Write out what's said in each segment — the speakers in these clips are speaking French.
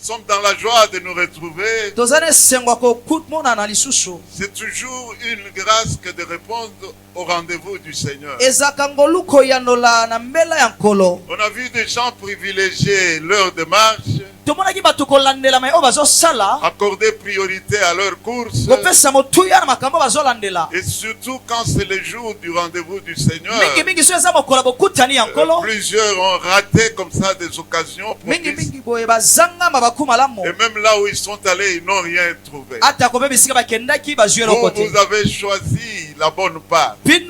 sommes dans la joie de nous retrouver. C'est toujours une grâce que de répondre au rendez-vous du Seigneur. On a vu des gens privilégier leur démarche, accorder priorité à leur course, et surtout quand c'est le jour du rendez-vous du Seigneur. Plusieurs ont raté comme ça des occasions propices. Et même là où ils sont allés, ils n'ont rien trouvé. Vous avez choisi la bonne part. Nous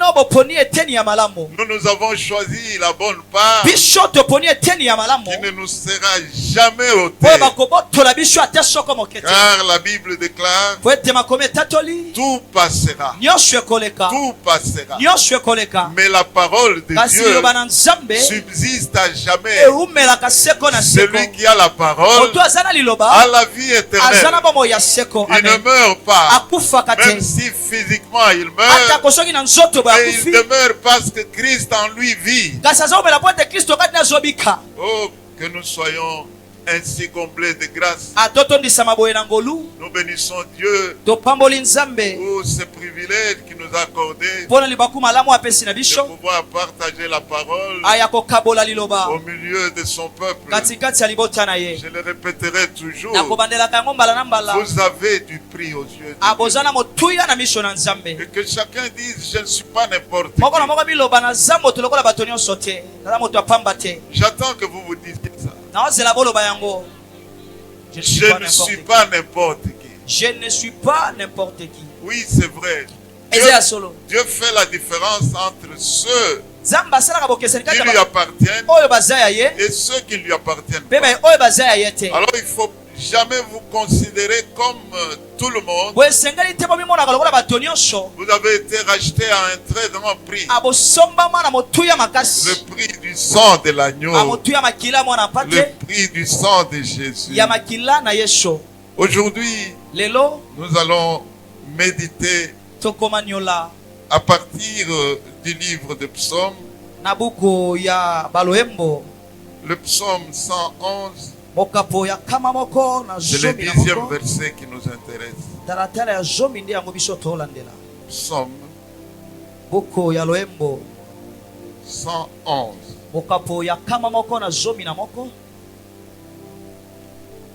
avons choisi la bonne part qui ne nous sera jamais ôtée. Car la Bible déclare tout passera. Tout passera. Mais la parole de Dieu subsiste à jamais. Celui qui a la parole a la vie éternelle. Il ne meurt pas. Même si physiquement il meurt, mais il demeure parce que Christ en lui vit. Oh, que nous soyons ainsi comblés de grâce. Nous bénissons Dieu pour ce privilège qu'il nous a accordé de pouvoir partager la parole au milieu de son peuple. Je le répéterai toujours. Vous avez du prix aux yeux de Dieu. Et que chacun dise, je ne suis pas n'importe qui. J'attends que vous vous disiez ça. Je ne suis pas n'importe qui. Je ne suis pas n'importe qui. Oui, c'est vrai. Dieu fait la différence entre ceux qui lui appartiennent et ceux qui lui appartiennent pas. Alors il ne faut jamais vous considérer comme tout le monde. Vous avez été racheté à un très grand prix. Le prix du sang de l'agneau. Le prix du sang de Jésus. Aujourd'hui, nous allons méditer à partir du livre de Psaume. Le psaume 111. C'est le 10e verset qui nous intéresse. Psaume 111.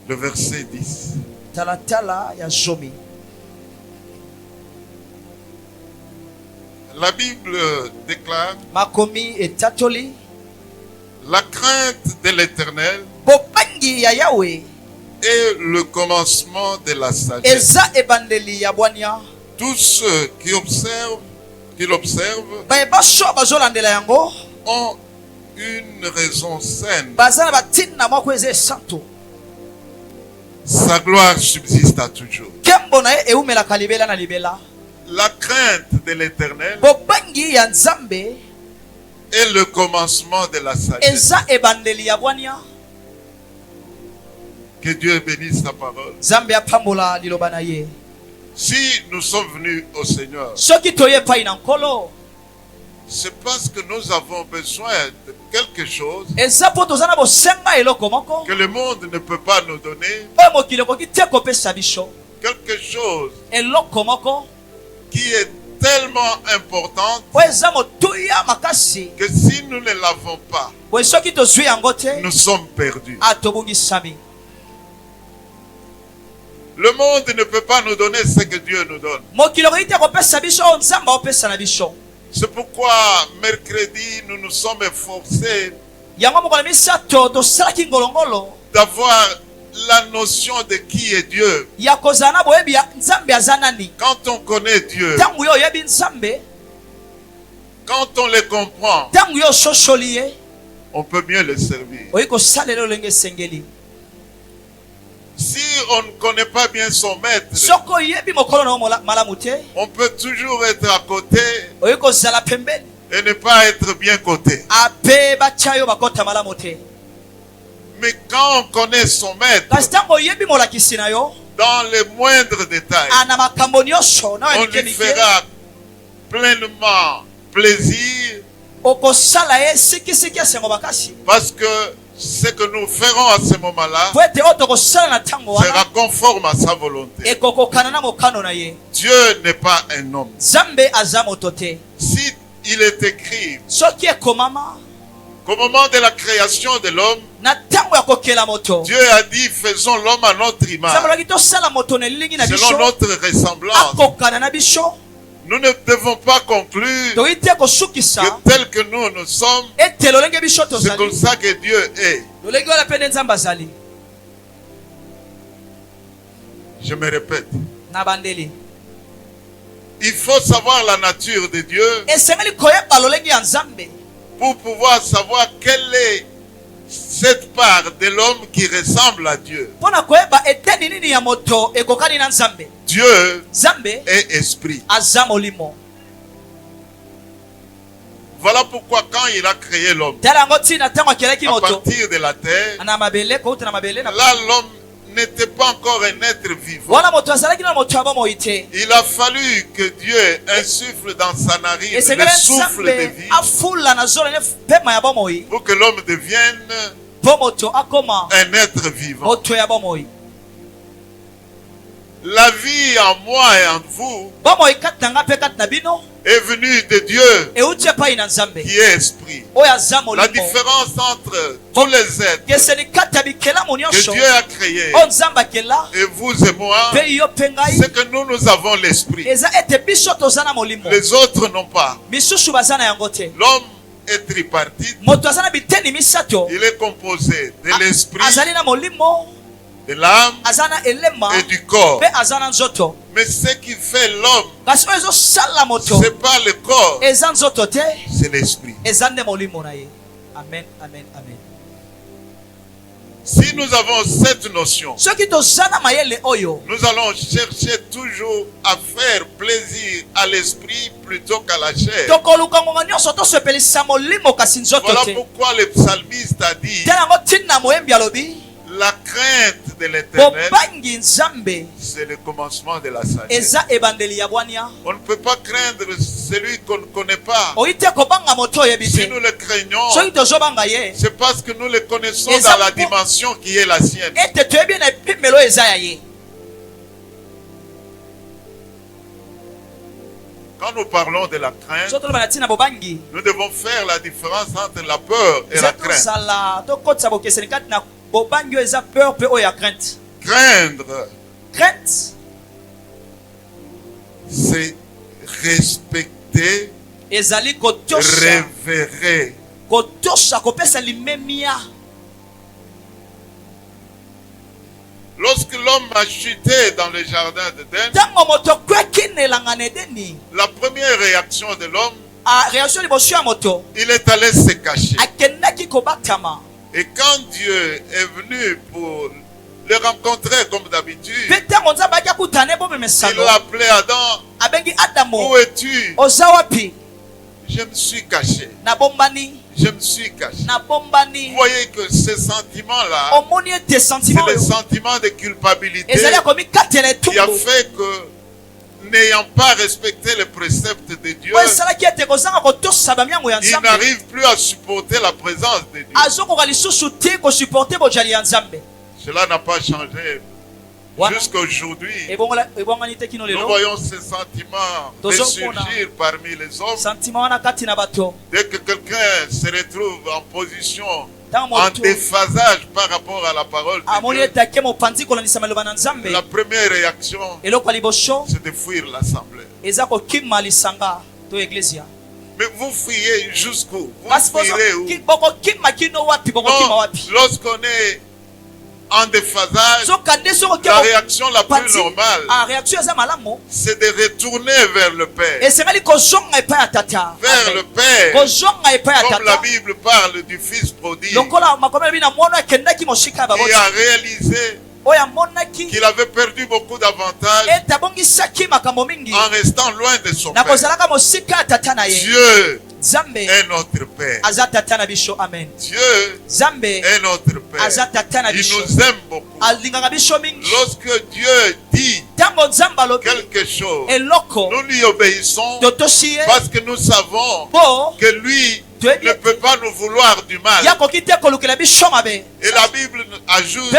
Le verset 10. La Bible déclare: la crainte de l'Éternel est le commencement de la sagesse. Tous ceux qui l'observent ont une raison saine. Sa gloire subsiste à toujours. La crainte de l'Éternel est le commencement de la sagesse. Que Dieu bénisse sa parole. Si nous sommes venus au Seigneur, c'est parce que nous avons besoin de quelque chose que le monde ne peut pas nous donner. Quelque chose qui est tellement importante que si nous ne l'avons pas, nous sommes perdus. Le monde ne peut pas nous donner ce que Dieu nous donne. C'est pourquoi mercredi nous nous sommes efforcés d'avoir la notion de qui est Dieu. Quand on connaît Dieu, quand on le comprend, on peut mieux le servir. Si on ne connaît pas bien son maître, on peut toujours être à côté et ne pas être bien coté. Mais quand on connaît son maître, dans les moindres détails, on lui fera pleinement plaisir, parce que ce que nous ferons à ce moment-là sera conforme à sa volonté. Dieu n'est pas un homme. Si il est écrit qu'au moment de la création de l'homme, Dieu a dit faisons l'homme à notre image, selon notre ressemblance. Nous ne devons pas conclure que tel que nous sommes, c'est comme ça que Dieu est. Je me répète. Il faut savoir la nature de Dieu pour pouvoir savoir quelle est cette part de l'homme qui ressemble à Dieu. Dieu est esprit. Voilà pourquoi quand il a créé l'homme, à partir de la terre, là l'homme n'était pas encore un être vivant. Il a fallu que Dieu insuffle dans sa narine le souffle de vie pour que l'homme devienne un être vivant. La vie en moi et en vous est venue de Dieu qui est esprit. La différence entre tous les êtres que Dieu a créés et vous et moi, c'est que nous avons l'esprit. Les autres n'ont pas. L'homme est tripartite. Il est composé de l'esprit, de l'âme et du corps. Mais ce qui fait l'homme, c'est pas le corps, c'est l'esprit. Amen, amen, amen. Si nous avons cette notion, nous allons chercher toujours à faire plaisir à l'esprit plutôt qu'à la chair. Voilà pourquoi le psalmiste a dit: la crainte de l'Éternel, c'est le commencement de la sagesse. On ne peut pas craindre celui qu'on ne connaît pas. Si nous le craignons, c'est parce que nous le connaissons dans la dimension qui est la sienne. Quand nous parlons de la crainte, nous devons faire la différence entre la peur et la crainte. Craindre, c'est respecter, révérer. Lorsque l'homme a chuté dans le jardin d'Éden, la première réaction de l'homme, il est allé se cacher. Et quand Dieu est venu pour le rencontrer comme d'habitude, il l'a appelé Adam. Où es-tu? Je me suis caché. Je me suis caché. Vous voyez que ce sentiment-là, c'est le sentiment de culpabilité qui a fait que, n'ayant pas respecté les préceptes de Dieu, il n'arrive plus à supporter la présence de Dieu. Cela n'a pas changé. Jusqu'à aujourd'hui, nous voyons ces sentiments ressurgir parmi les hommes. Dès que quelqu'un se retrouve en position, en déphasage par rapport à la parole de Dieu, la première réaction, c'est de fuir l'assemblée. Mais vous fuyez jusqu'où? Vous fuyez où? Lorsqu'on est en déphasage, la réaction la plus normale, c'est de retourner vers le Père. Vers le Père, comme la Bible parle du Fils prodigue, et a réalisé qu'il avait perdu beaucoup d'avantages en restant loin de son Père. Dieu est notre Père. Dieu est notre Père. Il nous aime beaucoup. Lorsque Dieu dit quelque chose, nous lui obéissons parce que nous savons que lui ne peut pas nous vouloir du mal. Et la Bible ajoute,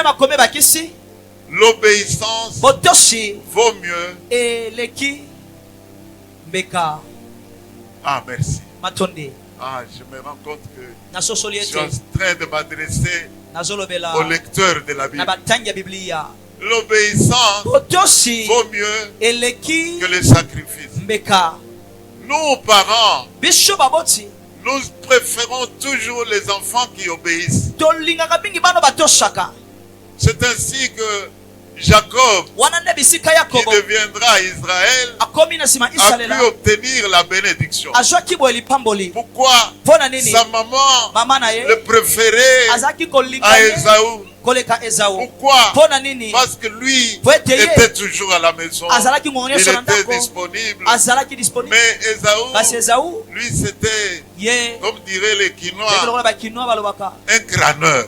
l'obéissance vaut mieux. Ah, merci. Ah, je me rends compte que je suis en train de m'adresser au lecteur de la Bible. L'obéissance vaut mieux que le sacrifice. Nous, parents, nous préférons toujours les enfants qui obéissent. C'est ainsi que Jacob, qui deviendra Israël, a pu obtenir la bénédiction. Pourquoi sa maman le préférait à Ésaü? Pourquoi? Parce que lui était toujours à la maison. Il était disponible. Mais Ésaü, lui, c'était, comme diraient les Quinois, un crâneur.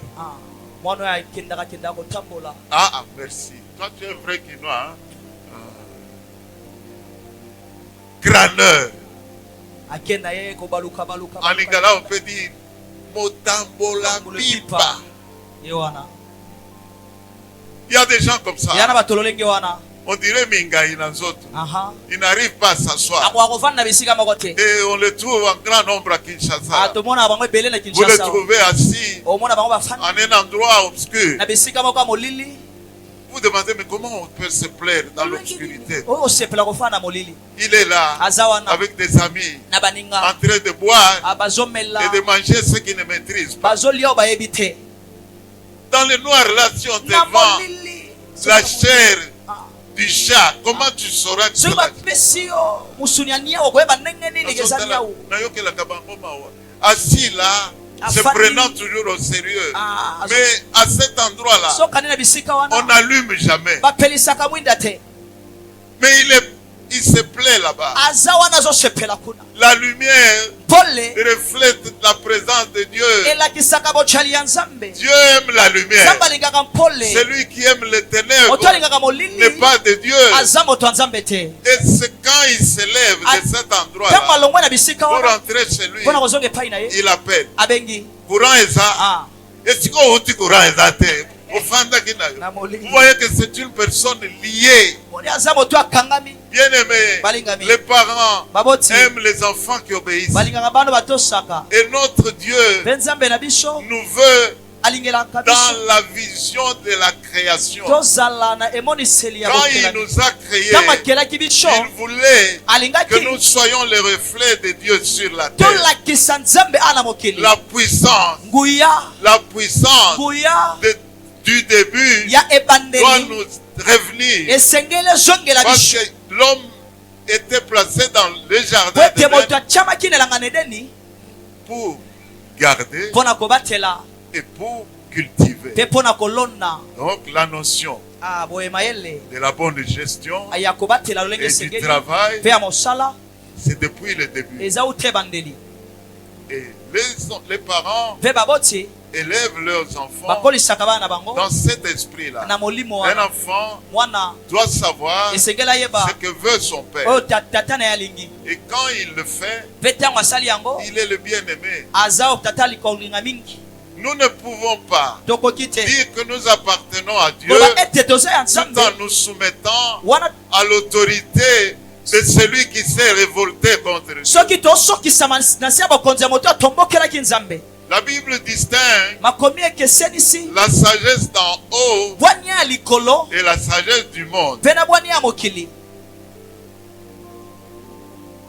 Ah, merci. Toi, tu es un vrai Quinois. Hein? Crâneur. En lingala, on peut dire Motambola Pipa. Il y a des gens comme ça. On dirait Mingaï Nanzoto. Ils n'arrivent pas à s'asseoir. Et on les trouve en grand nombre à Kinshasa. Vous les trouvez assis en un endroit obscur. Vous demandez, mais comment on peut se plaire dans l'obscurité? Il est là avec des amis en train de boire et de manger ce qu'il ne maîtrise pas. Dans le noir là, si on te vend la chair du chat, comment tu sauras que c'est assis là, se prenant toujours au sérieux. Mais à cet endroit-là, on n'allume jamais. Mais il se plaît là-bas. La lumière reflète la présence de Dieu. Dieu aime la lumière. Celui qui aime les ténèbres n'est pas de Dieu. Et c'est quand il s'élève de cet endroit-là pour rentrer chez lui, il appelle. Courant est ça. Est-ce qu'on dit courant est ça? Vous voyez que c'est une personne liée. Bien aimé, les parents aiment les enfants qui obéissent. Et notre Dieu nous veut dans la vision de la création. Quand il nous a créés, il voulait que nous soyons le reflet de Dieu sur la terre. La puissance du début doit nous revenir. Parce que l'homme était placé dans le jardin d'Éden pour garder et pour cultiver. Donc la notion de la bonne gestion et du travail, c'est depuis le début. Et les parents élèvent leurs enfants dans cet esprit-là. Un enfant doit savoir ce que veut son père. Et quand il le fait, il est le bien-aimé. Nous ne pouvons pas dire que nous appartenons à Dieu tout en nous soumettant à l'autorité de celui qui s'est révolté contre Dieu. La Bible distingue la sagesse d'en haut et la sagesse du monde.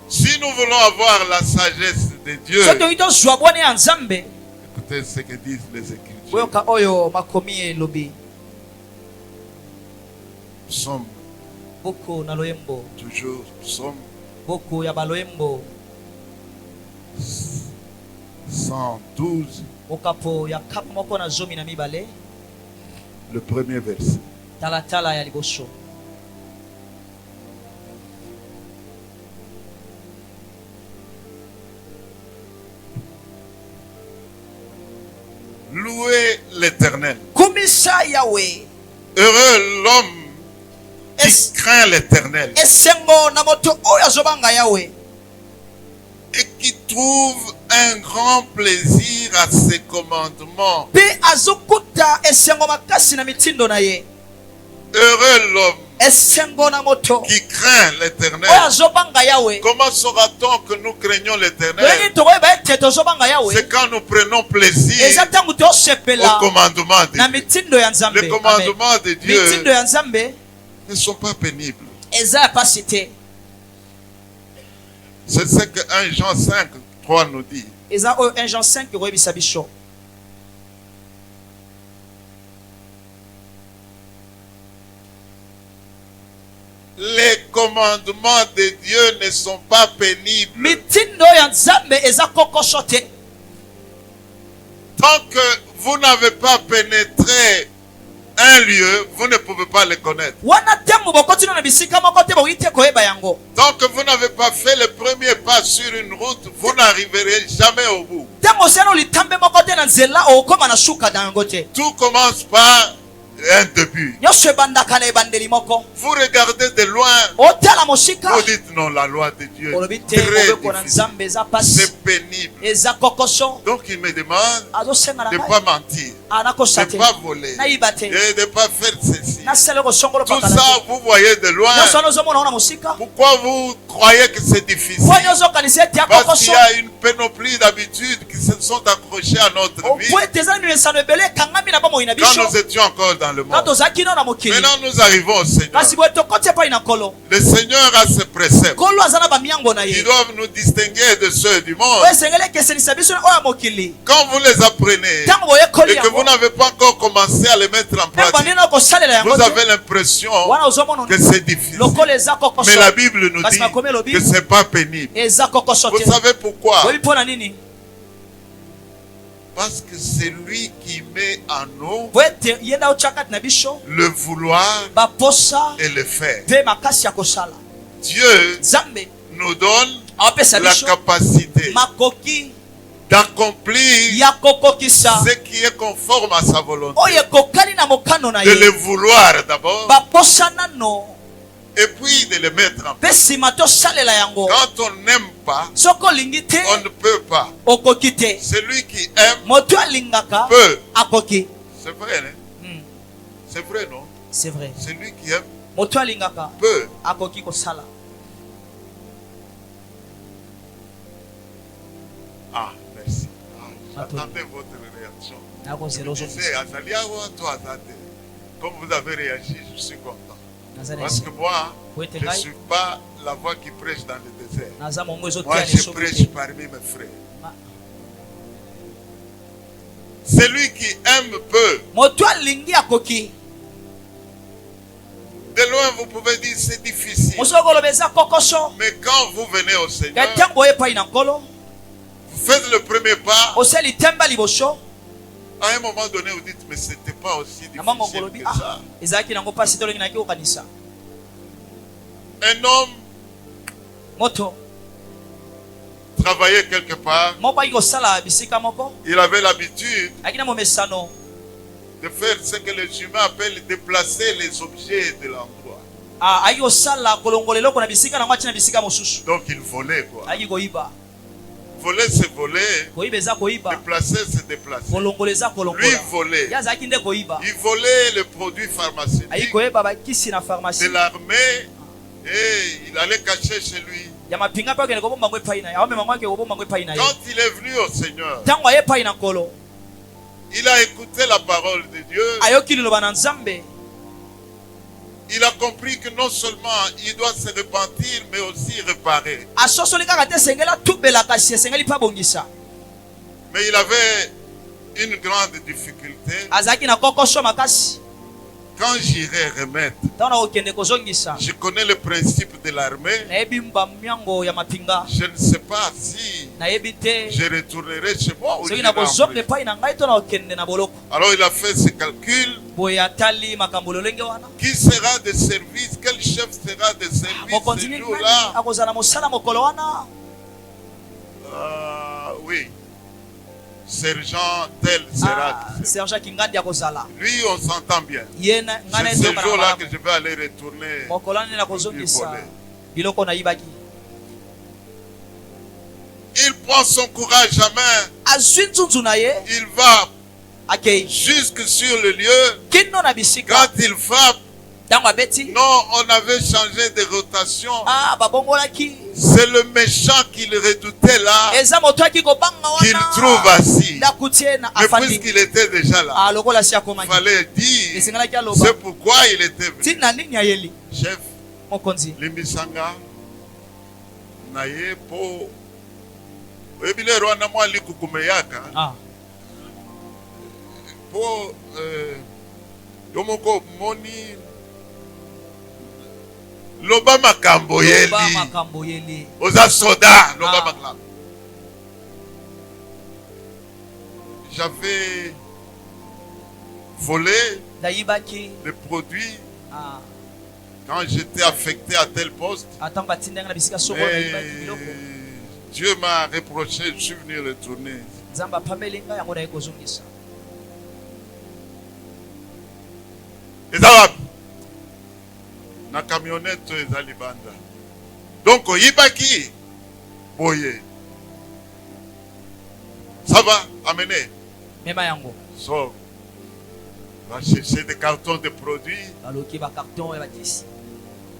Si nous voulons avoir la sagesse de Dieu, écoutez ce que disent les Écritures. Psaume, toujours psaume 112, le premier verset. Louez l'Éternel. Heureux l'homme qui craint l'Éternel et qui trouve un grand plaisir à ses commandements. Heureux l'homme qui craint l'Éternel. Comment saura-t-on que nous craignons l'Éternel? C'est quand nous prenons plaisir au commandement de Dieu. Les commandements de Dieu ne sont pas pénibles. C'est ce que 1 Jean 5, 3 nous dit. Les commandements de Dieu ne sont pas pénibles. Tant que vous n'avez pas pénétré un lieu, vous ne pouvez pas le connaître. Tant que vous n'avez pas fait le premier pas sur une route, vous n'arriverez jamais au bout. Tout commence par un début. Vous regardez de loin, vous dites non, la loi de Dieu est très difficile, c'est pénible. Donc il me demande de ne pas mentir, de ne pas voler, et de ne pas faire ceci. Tout ça, vous voyez de loin. Pourquoi vous croyez que c'est difficile? Parce qu'il y a une panoplie d'habitudes qui se sont accrochées à notre vie quand nous étions encore dans le monde. Maintenant nous arrivons au Seigneur. Le Seigneur a ses préceptes qui doivent nous distinguer de ceux du monde. Quand vous les apprenez et que vous n'avez pas encore commencé à les mettre en pratique, vous avez l'impression que c'est difficile. Mais la Bible nous dit que ce n'est pas pénible. Vous savez pourquoi? Parce que c'est lui qui met en nous le vouloir et le faire. Dieu nous donne la capacité d'accomplir ce qui est conforme à sa volonté. De le vouloir d'abord, et puis de le mettre en place. Quand on n'aime pas, on ne peut pas. Celui qui aime peut. C'est vrai, hein? C'est vrai, non? C'est vrai. Celui qui aime peut. Ah, merci. J'attendais votre réaction. Comme vous avez réagi, je suis content. Parce que moi, je ne suis pas la voix qui prêche dans le désert. Moi, je prêche parmi mes frères. Celui qui aime peu. De loin, vous pouvez dire c'est difficile. Mais quand vous venez au Seigneur, vous faites le premier pas. À un moment donné, vous dites, mais ce n'était pas aussi difficile que ça. Un homme travaillait quelque part. Il avait l'habitude de faire ce que les humains appellent déplacer les objets de l'endroit. Donc il volait quoi. Voler, c'est voler. Déplacer, c'est déplacer. Lui volait. Il volait le produit pharmaceutique de l'armée et il allait cacher chez lui. Quand il est venu au Seigneur, il a écouté la parole de Dieu. Il a compris que non seulement il doit se repentir, mais aussi réparer. Mais il avait une grande difficulté. Quand j'irai remettre, je connais le principe de l'armée. Je ne sais pas si je retournerai chez moi ou je alors il a fait ses calculs. Qui sera de service? Quel chef sera de service ce jour-là? Oui. Sergent tel sera. Lui, on s'entend bien. C'est ce jour-là que je vais aller retourner. Il prend son courage à main. Il va jusque sur le lieu. Quand il frappe, non, on avait changé de rotation. C'est le méchant qu'il redoutait là, qu'il trouve assis. Mais puisqu'il était déjà là, il fallait dire, c'est pourquoi il était venu. Chef, Limbisanga, naye po, ebile rwanda mwa likukumeyaka. Po, yomoko moni, loba makambo yeli oza soda loba makambo. J'avais volé les produits quand j'étais affecté à tel poste. Mais Dieu m'a reproché, je suis venu retourner. Et ça na camionnette ezali banda. Donc oyibaki boye. Ça va amener. Mema yango. So va chercher des cartons de produits.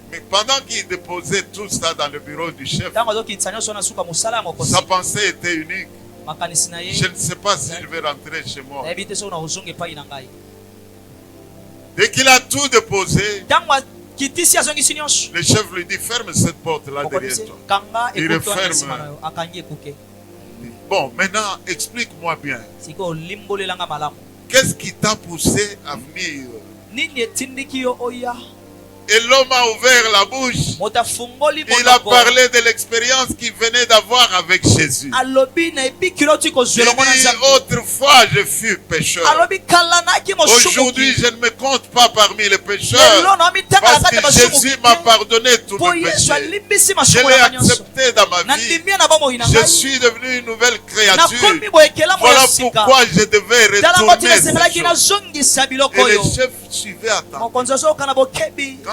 Mais pendant qu'il déposait tout ça dans le bureau du chef, sa pensée était unique. Je ne sais pas si je vais rentrer chez moi. Dès qu'il a tout déposé, le chef lui dit ferme cette porte là derrière toi. Il referme. Bon, maintenant explique-moi bien. Qu'est-ce qui t'a poussé à venir? Et l'homme a ouvert la bouche. Il a parlé de l'expérience qu'il venait d'avoir avec Jésus. Il dit, autrefois je fus pécheur. Aujourd'hui je ne me compte pas parmi les pécheurs. Parce que Jésus m'a pardonné tous mes péchés. Je l'ai accepté dans ma vie. Je suis devenu une nouvelle créature. Voilà pourquoi je devais retourner ces choses. Et le chef suivait attentivement.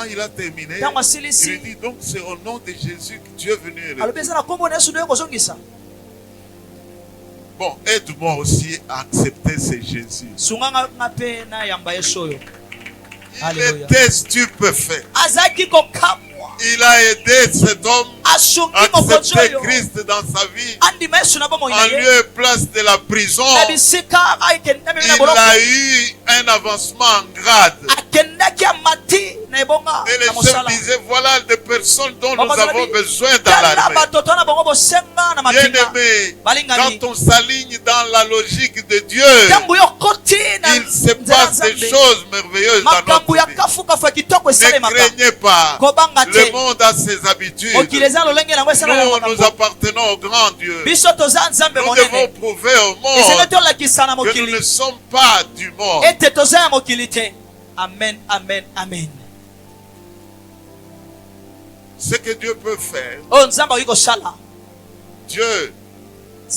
Quand il a terminé, il lui dit donc c'est au nom de Jésus que Dieu est venu. Bon, aide-moi aussi à accepter ce Jésus. Il était stupéfait. Il a aidé cet homme à accepter Christ dans sa vie. En lieu et place de la prison, il a eu un avancement en grade. Et le chef disait, voilà des personnes dont nous avons besoin dans l'armée. Bien-aimé, quand on s'aligne dans la logique de Dieu, il se passe des choses merveilleuses dans notre vie. Ne craignez pas, le monde a ses habitudes. Nous appartenons au grand Dieu. Nous devons prouver au monde que nous ne sommes pas du monde. Amen, amen, amen. Ce que Dieu peut faire, Dieu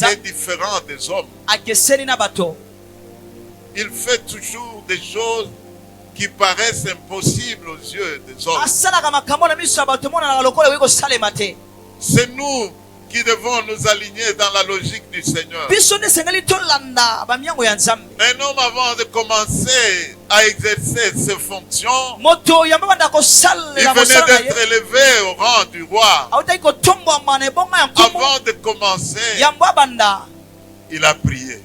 est différent des hommes. Il fait toujours des choses qui paraissent impossibles aux yeux des hommes. C'est nous qui devons nous aligner dans la logique du Seigneur. Un homme, avant de commencer à exercer ses fonctions, il venait d'être élevé au rang du roi. Avant de commencer, il a prié.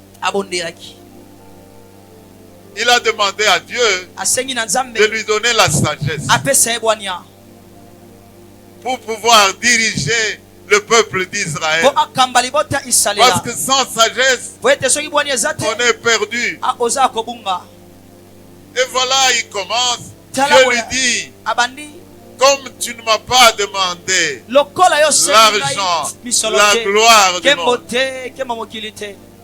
Il a demandé à Dieu de lui donner la sagesse pour pouvoir diriger le peuple d'Israël. Parce que sans sagesse, on est perdu. Et voilà, il commence. Dieu lui dit, comme tu ne m'as pas demandé l'argent, la gloire du monde,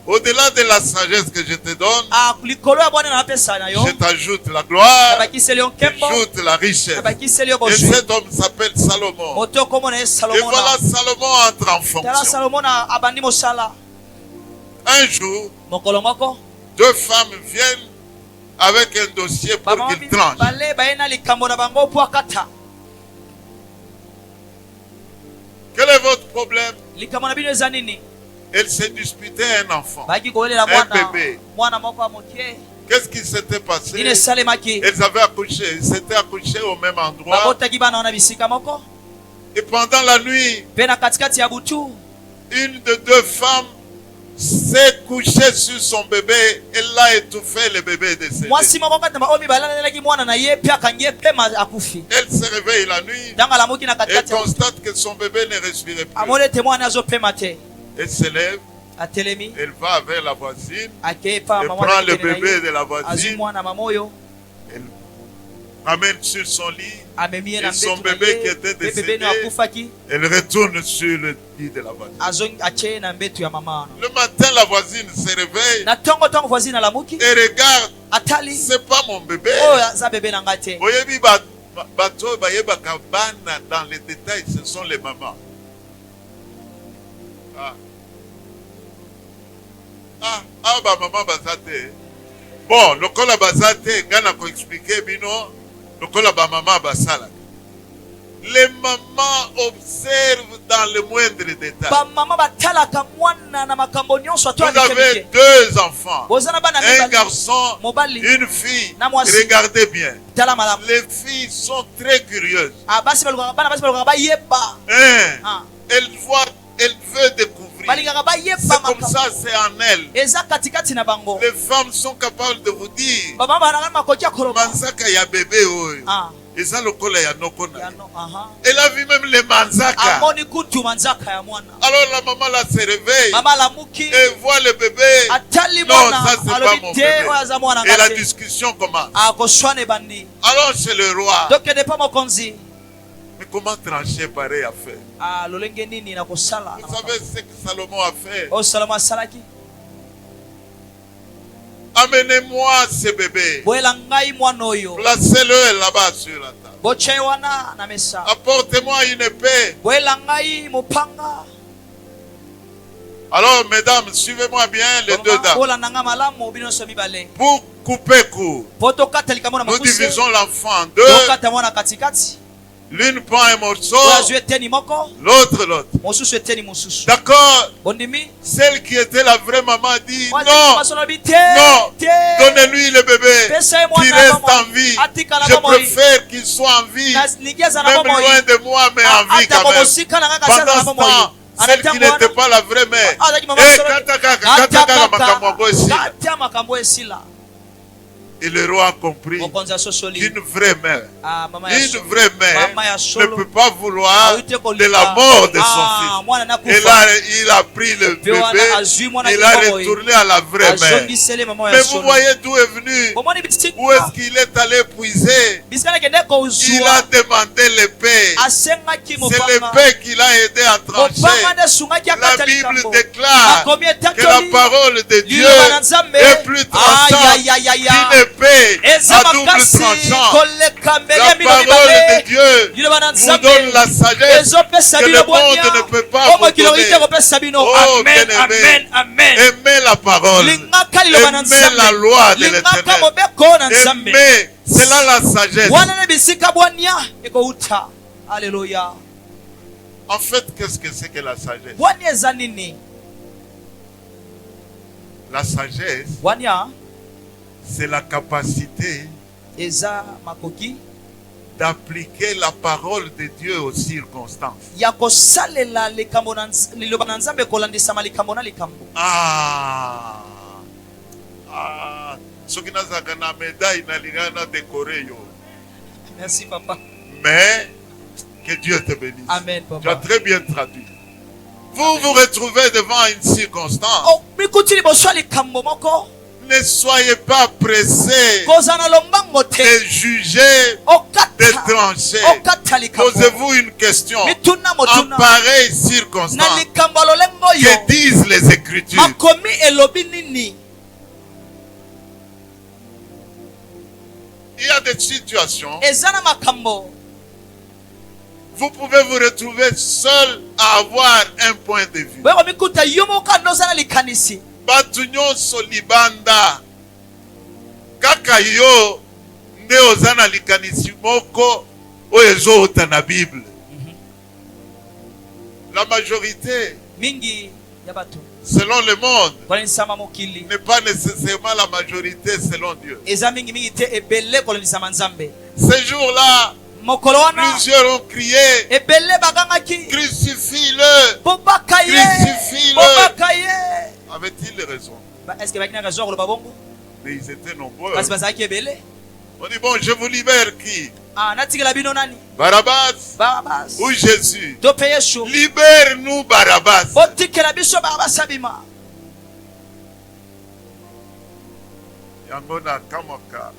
au-delà de la sagesse que je te donne, je t'ajoute la gloire, j'ajoute la richesse. Et cet homme s'appelle Salomon. Et voilà, Salomon entre en fonction. Un jour, deux femmes viennent avec un dossier pour qu'il tranche. Quel est votre problème? Elle s'est disputée un enfant, un bébé. Qu'est-ce qui s'était passé? Elles avaient accouché, ils s'étaient accouchés au même endroit. Et pendant la nuit, une des deux femmes s'est couchée sur son bébé. Elle l'a étouffé, le bébé est décédé. Elle se réveille la nuit et constate que son bébé ne respirait plus. Elle se lève. Elle va vers la voisine. Elle prend le bébé de la voisine. Elle ramène sur son lit. Et son bébé qui était décédé, elle retourne sur le lit de la voisine. Le matin, la voisine se réveille et regarde. C'est pas mon bébé. Dans les détails, ce sont les mamans. Maman bazate. Bon, le kola bazate, gana ko expliquer bino, le kola ba maman basala. Les mamans observent dans le moindre détail. Vous avez deux enfants, un garçon, une fille. Regardez bien. Les filles sont très curieuses. Elle veut découvrir. C'est comme ça, c'est en elle. Les femmes sont capables de vous dire Manzaka ya bébé. Elle a vu même les manzaka. Alors la maman là se réveille et voit le bébé. Non, ça c'est pas mon bébé. Et la discussion commence. Alors chez le roi. Mais comment trancher pareil affaire? Vous savez ce que Salomon a fait? Amenez-moi ce bébé. Placez-le là-bas sur la table. Apportez-moi une épée. Alors, mesdames, suivez-moi bien, les deux dames. Pour couper court, nous divisons l'enfant en deux. L'une prend un morceau, l'autre l'autre. D'accord. Celle qui était la vraie maman dit non, donnez-lui le bébé qui reste en vie. Je préfère qu'il soit en vie, même loin de moi, mais en vie quand même. Pendant ce temps, celle qui n'était pas la vraie mère, et le roi a compris qu'une vraie mère, ne peut pas vouloir de la mort de son fils. Et là, il a pris le bébé, il a retourné à la vraie mère. Mais vous voyez d'où est venu, où est-ce qu'il est allé puiser? Il a demandé l'épée. C'est l'épée qui l'a aidé à trancher. La Bible déclare que la parole de Dieu est plus tranchante qu'une épée à double tranchant. La parole de Dieu vous donne la sagesse que le monde ne peut pas vous donner. Oh, bien-aimé, aimez la parole, aimez la loi de l'Éternel, aimez, c'est là la sagesse. Alléluia. En fait, qu'est-ce que c'est que la sagesse? La sagesse, c'est la capacité d'appliquer la parole de Dieu aux circonstances. Merci papa. Mais que Dieu te bénisse. Amen, papa. Tu as très bien traduit. Vous vous retrouvez devant une circonstance. Ne soyez pas pressés de juger, de trancher. Posez-vous une question. En pareille circonstance, que disent les Écritures? Il y a des situations, vous pouvez vous retrouver seul à avoir un point de vue. Batunyo solibanda kaka yo nde ozana likanisi moko oyezo ota na Bible. La majorité selon le monde n'est pas nécessairement la majorité selon Dieu. Ces jours-là, plusieurs ont crié, crucifie-le, crucifie-le. Avait-il raison? Mais ils étaient nombreux. On dit, bon, je vous libère qui? Barabbas ou Jésus? Libère-nous Barabbas. Yangona Kamaka.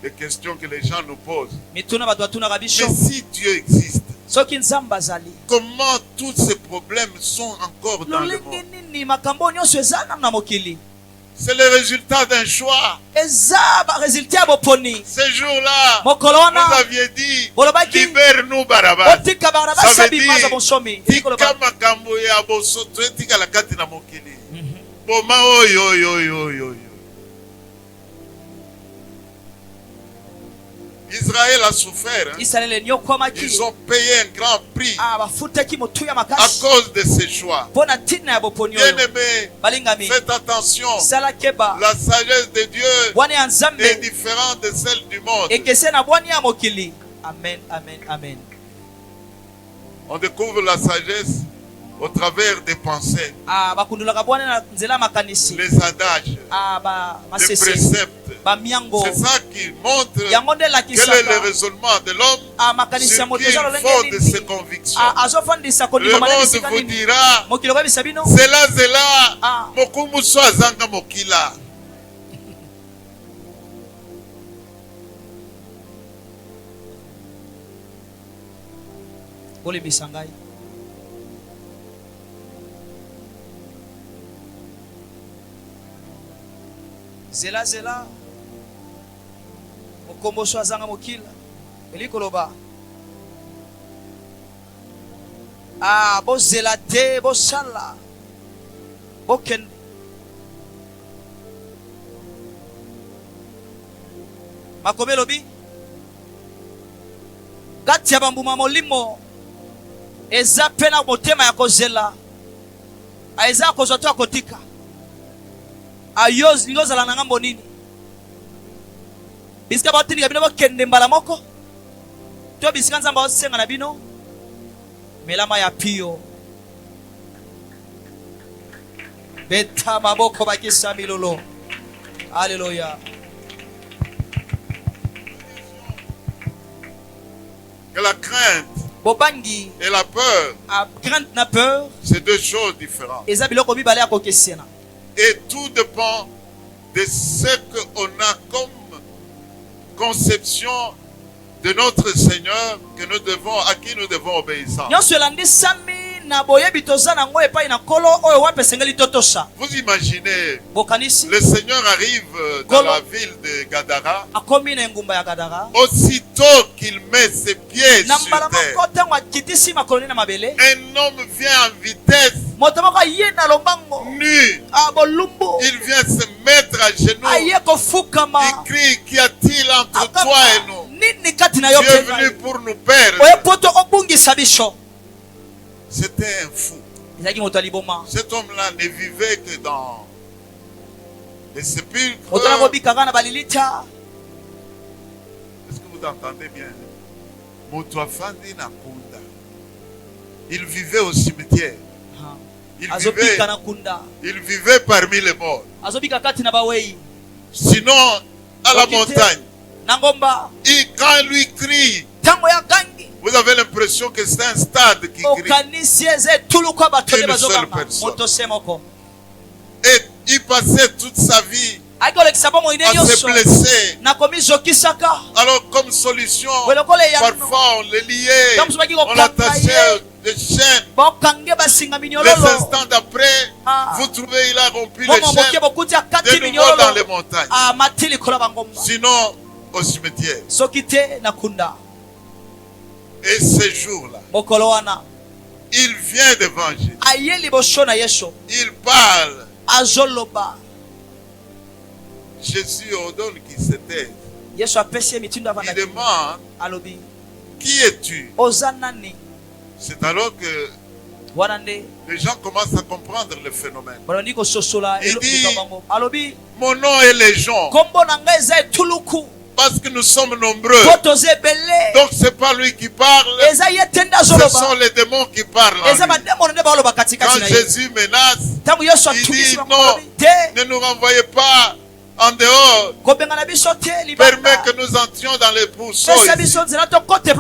Les questions que les gens nous posent. Mais si Dieu existe, comment tous ces problèmes sont encore dans le monde? C'est le résultat d'un choix. Ces jours-là, vous aviez dit, libère-nous Barabbas. Ça veut dire, tika makambo ya bosoto tika la kati na mokili. Boma oyo. Israël a souffert. Hein? Ils ont payé un grand prix à cause de ces choix. Bien-aimés, faites attention. La sagesse de Dieu est différente de celle du monde. Amen, amen, amen. On découvre la sagesse au travers des pensées, les adages, les préceptes. C'est ça qui montre quel est le raisonnement de l'homme sur qui il faut de ses convictions. Le monde vous dira, Zela, mokumu swazanga mokila. Zela mokombo so azanga mokila elikoloba bozela te bosala bokende makomi elobi kati ya bambuma molimo eza mpe na motema ya kozela eza kozwa to ya kotika ayoz ngozala na ngambo nini bisika batindika bino bakende mbala moko to bisika nzamba osenga na bino melama ya pio beta maboko bakisa milolo. Alléluia. Que la crainte et la peur, c'est deux choses différentes. Et tout dépend de ce qu'on a comme conception de notre Seigneur à qui nous devons obéissance. Vous imaginez, le Seigneur arrive dans la ville de Gadara. Aussitôt qu'il met ses pieds sur terre, un homme vient en vitesse, nu. Il vient se mettre à genoux. Il crie, qu'y a-t-il entre toi et nous? Tu es venu pour nous perdre. C'était un fou. Cet homme-là ne vivait que dans les sépulcres. Est-ce que vous entendez bien? Il vivait au cimetière. Il vivait parmi les morts. Sinon, à la montagne, quand lui crie, vous avez l'impression que c'est un stade qui crie. Une seule personne. Et il passait toute sa vie à se blesser. Alors comme solution, parfois on le liait, on l'attachait des chaînes. Les instants d'après, vous trouvez il a rompu les chaînes de nouveau dans les montagnes. Sinon au cimetière. Et ces jours-là, il vient devant Jésus. Il parle. Jésus ordonne qu'il se taise. Il demande, qui es-tu? C'est alors que Les gens commencent à comprendre le phénomène. Il dit, mon nom est légion. Parce que nous sommes nombreux. Donc c'est pas lui qui parle. Ce sont les démons qui parlent. Quand Jésus menace, il dit non, ne nous renvoyez pas en dehors. Permet que nous entrions dans les pourceaux. Il y avait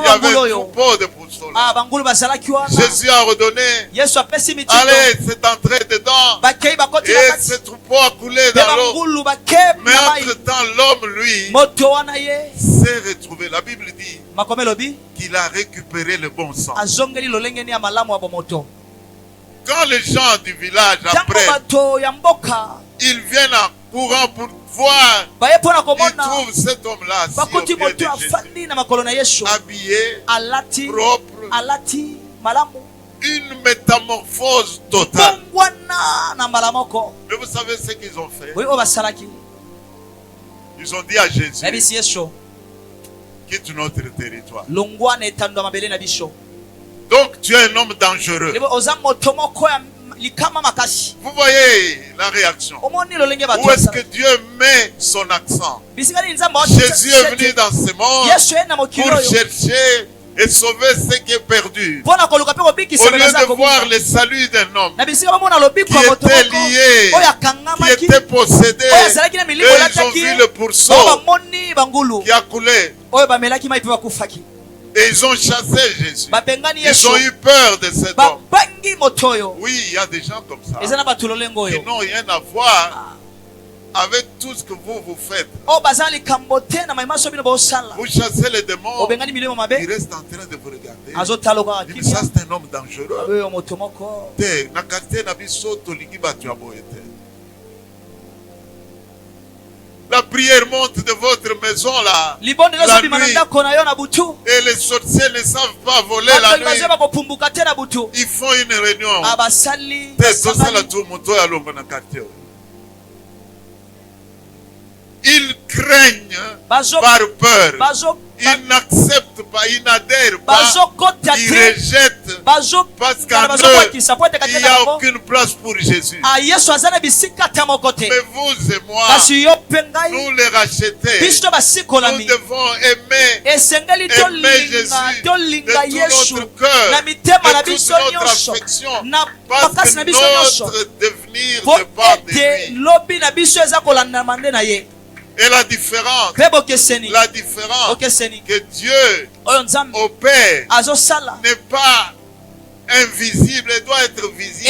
un troupeau de pourceaux là. Jésus a ordonné, allez, c'est entré dedans. Et ce troupeau a coulé dans l'eau. Mais entre-temps, l'homme, lui, s'est retrouvé. La Bible dit qu'il a récupéré le bon sang. Quand les gens du village apprennent, ils viennent en courant pour voir. Ils trouvent cet homme-là assis au pied de Jésus, habillé, propre, une métamorphose totale. Mais vous savez ce qu'ils ont fait? Ils ont dit à Jésus, quitte notre territoire. Donc tu es un homme dangereux. Vous voyez la réaction. Où est-ce que Dieu met son accent? Jésus est venu dans ce monde pour chercher et sauver ce qui est perdu. Au lieu de voir le salut d'un homme qui était lié, qui était possédé, et ils ont vu le pourceau qui a coulé. Et ils ont chassé Jésus. Ils ont eu peur de cet homme. Oui, il y a des gens comme ça qui n'ont rien à voir avec tout ce que vous faites. Vous chassez les démons, ils restent en train de vous regarder. Ils disent, ça c'est un homme dangereux. La prière monte de votre maison là, la nuit, et les sorciers ne savent pas voler la nuit. Ils font une réunion. Ils craignent par peur. Ils n'acceptent pas, ils n'adhèrent pas, ils rejettent parce qu'en eux, il n'y a aucune place pour Jésus. Mais vous et moi, nous les racheter, nous devons aimer Jésus de tout notre cœur, de toute notre affection, parce que notre devenir dépend de lui. Et la différence que Dieu opère n'est pas invisible, elle doit être visible.